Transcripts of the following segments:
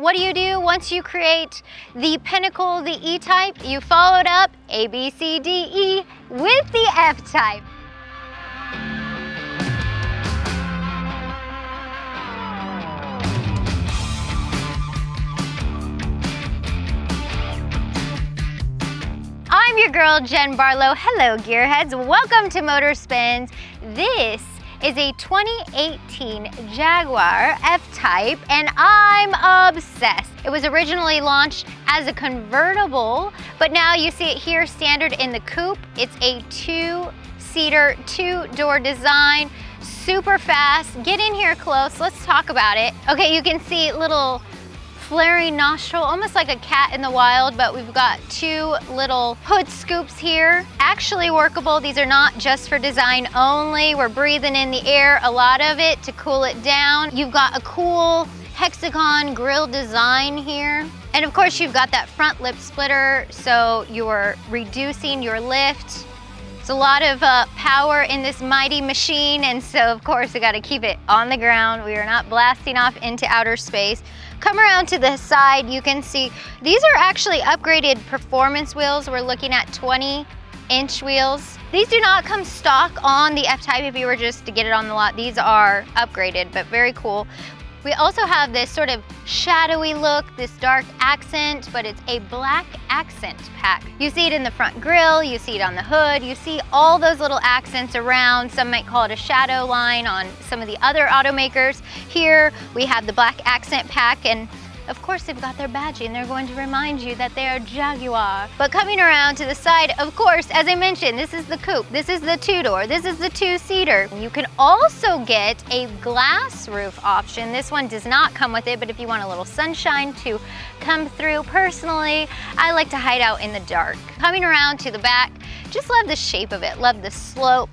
what do you do once you create the pinnacle, the E-Type? You follow it up, A, B, C, D, E, with the F-Type. I'm your girl, Jen Barlow. Hello, Gearheads. Welcome to Motor Spins. This is a 2018 Jaguar F-Type, and I'm obsessed. It was originally launched as a convertible, but now you see it here standard in the coupe. It's a two-seater, two-door design, super fast. Get in here close, let's talk about it. Okay, you can see little flaring nostril, almost like a cat in the wild, but we've got two little hood scoops here. Actually workable. These are not just for design only. We're breathing in the air, a lot of it, to cool it down. You've got a cool hexagon grille design here. And of course you've got that front lip splitter, so you're reducing your lift. It's a lot of power in this mighty machine, and so of course we gotta keep it on the ground. We are not blasting off into outer space. Come around to the side, you can see these are actually upgraded performance wheels. We're looking at 20-inch wheels. These do not come stock on the F-Type if you were just to get it on the lot. These are upgraded, but very cool. We also have this sort of shadowy look, this dark accent, but it's a black accent pack. You see it in the front grille, you see it on the hood, you see all those little accents around. Some might call it a shadow line on some of the other automakers. Here we have the black accent pack, and of course they've got their badging. They're going to remind you that they are Jaguar. But coming around to the side, of course, as I mentioned, this is the coupe, this is the two-door, this is the two-seater. You can also get a glass roof option. This one does not come with it, but if you want a little sunshine to come through, personally, I like to hide out in the dark. Coming around to the back, just love the shape of it, love the slope.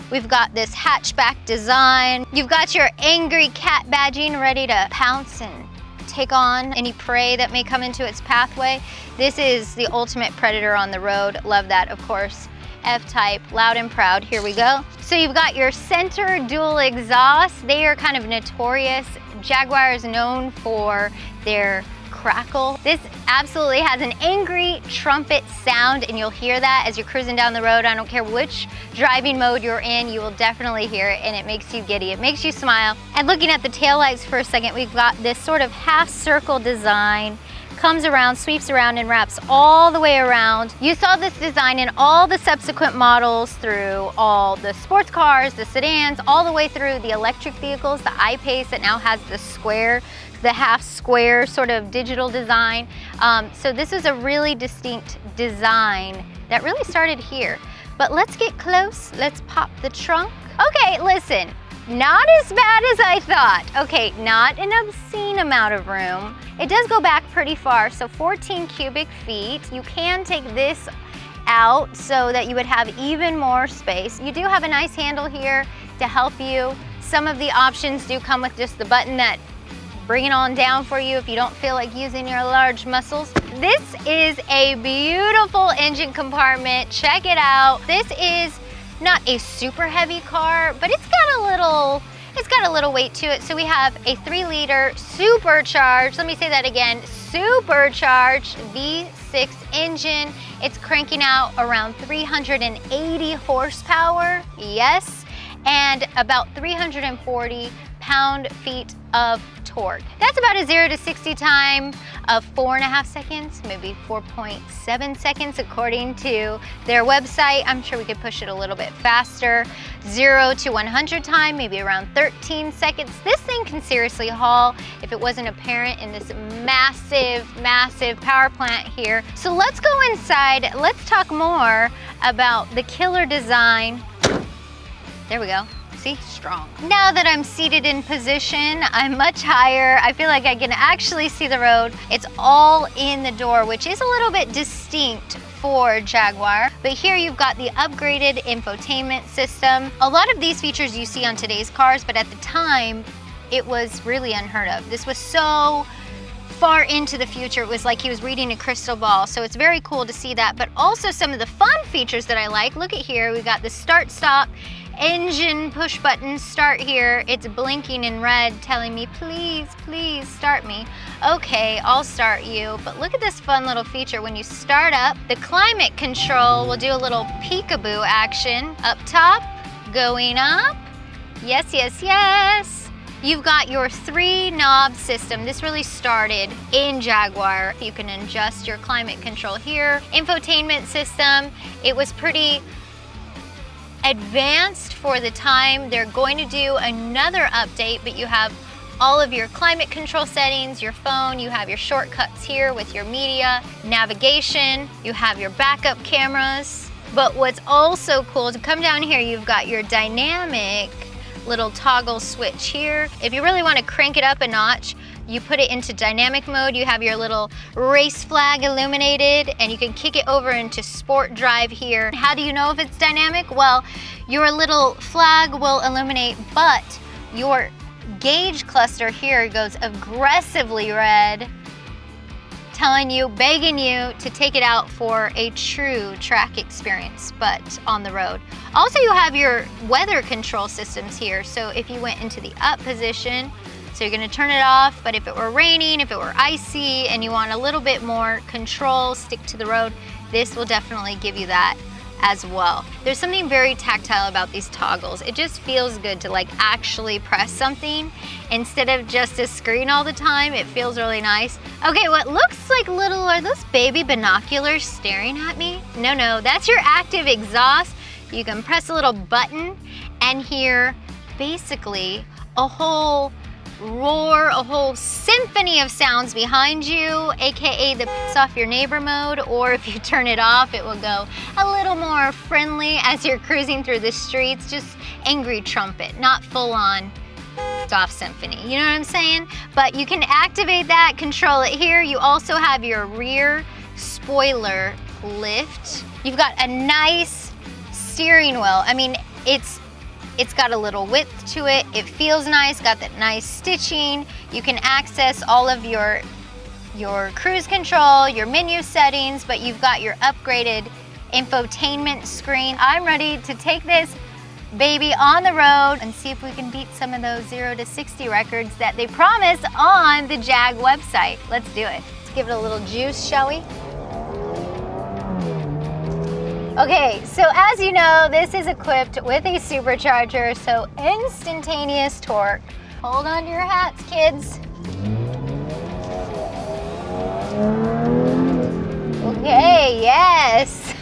We've got this hatchback design. You've got your angry cat badging ready to pounce and take on any prey that may come into its pathway. This is the ultimate predator on the road. Love that, of course. F-Type, loud and proud. Here we go. So you've got your center dual exhaust. They are kind of notorious. Jaguar is known for their crackle. This absolutely has an angry trumpet sound, and you'll hear that as you're cruising down the road. I don't care which driving mode you're in, you will definitely hear it, and it makes you giddy. It makes you smile. And looking at the taillights for a second, we've got this sort of half circle design. Comes around, sweeps around, and wraps all the way around. You saw this design in all the subsequent models through all the sports cars, the sedans, all the way through the electric vehicles, the I-Pace that now has the square, the half square sort of digital design. So this is a really distinct design that really started here. But let's get close, let's pop the trunk. Okay, listen, not as bad as I thought. Okay, not an obscene amount of room. It does go back pretty far, so 14 cubic feet. You can take this out so that you would have even more space. You do have a nice handle here to help you. Some of the options do come with just the button that bring it on down for you if you don't feel like using your large muscles. This is a beautiful engine compartment. Check it out. This is not a super heavy car, but it's got a little weight to it. So we have a 3-liter supercharged, let me say that again, supercharged V6 engine. It's cranking out around 380 horsepower, yes, and about 340 pound-feet of torque. That's about a 0 to 60 time of 4.5 seconds, maybe 4.7 seconds according to their website. I'm sure we could push it a little bit faster. 0 to 100 time, maybe around 13 seconds. This thing can seriously haul if it wasn't apparent in this massive, massive power plant here. So let's go inside. Let's talk more about the killer design. There we go. See, strong. Now that I'm seated in position, I'm much higher. I feel like I can actually see the road. It's all in the door, which is a little bit distinct for Jaguar. But here you've got the upgraded infotainment system. A lot of these features you see on today's cars, but at the time, it was really unheard of. This was so far into the future. It was like he was reading a crystal ball. So it's very cool to see that. But also some of the fun features that I like. Look at here, we've got the start stop. engine push button start here. It's blinking in red telling me, please, please start me. Okay, I'll start you. But look at this fun little feature. When you start up, the climate control will do a little peekaboo action. Up top, going up. Yes, yes, yes. You've got your 3-knob system. This really started in Jaguar. You can adjust your climate control here. Infotainment system, it was pretty advanced for the time. They're going to do another update, but you have all of your climate control settings, your phone, you have your shortcuts here with your media, navigation, you have your backup cameras. But what's also cool, to come down here, you've got your dynamic little toggle switch here. If you really want to crank it up a notch, you put it into dynamic mode. You have your little race flag illuminated, and you can kick it over into sport drive here. How do you know if it's dynamic? Well, your little flag will illuminate, but your gauge cluster here goes aggressively red, telling you, begging you to take it out for a true track experience, but on the road. Also, you have your weather control systems here. So if you went into the up position, so you're gonna turn it off, but if it were raining, if it were icy, and you want a little bit more control, stick to the road, this will definitely give you that as well. There's something very tactile about these toggles. It just feels good to like actually press something instead of just a screen all the time. It feels really nice. Okay, what looks like are those baby binoculars staring at me? No, that's your active exhaust. You can press a little button and hear basically a whole roar, a whole symphony of sounds behind you, aka the piss off your neighbor mode, or if you turn it off, it will go a little more friendly as you're cruising through the streets, just angry trumpet, not full on off symphony, you know what I'm saying? But you can activate that, control it here. You also have your rear spoiler lift. You've got a nice steering wheel. I mean, it's got a little width to it. It feels nice, got that nice stitching. You can access all of your cruise control, your menu settings, but you've got your upgraded infotainment screen. I'm ready to take this baby on the road and see if we can beat some of those 0 to 60 records that they promise on the Jag website. Let's do it. Let's give it a little juice, shall we? Okay, so as you know, this is equipped with a supercharger, so instantaneous torque. Hold on to your hats, kids. Okay, yes.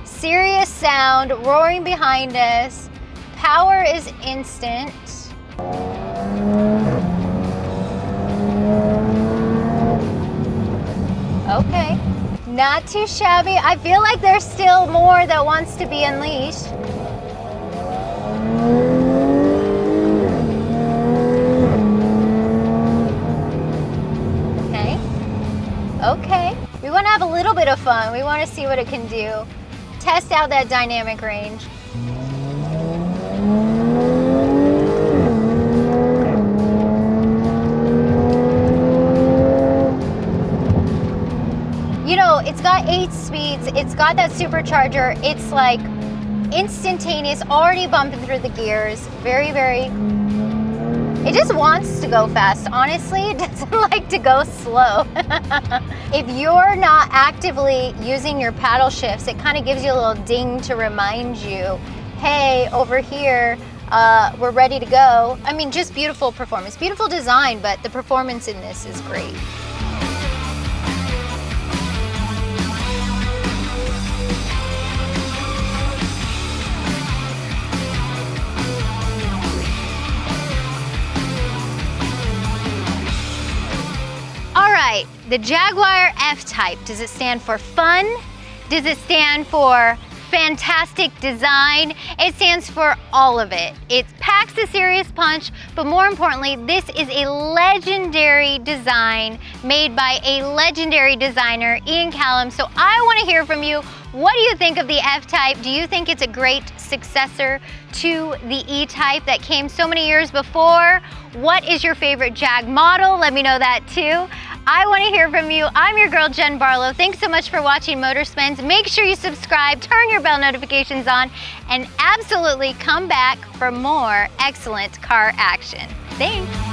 Serious sound roaring behind us. Power is instant. Okay. Not too shabby. I feel like there's still more that wants to be unleashed. Okay. We want to have a little bit of fun. We want to see what it can do. Test out that dynamic range. You know, it's got 8 speeds, it's got that supercharger, it's like instantaneous, already bumping through the gears, very, it just wants to go fast, honestly. It doesn't like to go slow. If you're not actively using your paddle shifts, it kind of gives you a little ding to remind you, hey, over here, we're ready to go. I mean, just beautiful performance, beautiful design, but the performance in this is great. The Jaguar F-Type, does it stand for fun? Does it stand for fantastic design? It stands for all of it. It packs a serious punch, but more importantly, this is a legendary design made by a legendary designer, Ian Callum. So I want to hear from you. What do you think of the F-Type? Do you think it's a great successor to the E-Type that came so many years before? What is your favorite Jag model? Let me know that too. I want to hear from you. I'm your girl, Jen Barlow. Thanks so much for watching Motor Spins. Make sure you subscribe, turn your bell notifications on, and absolutely come back for more excellent car action. Thanks.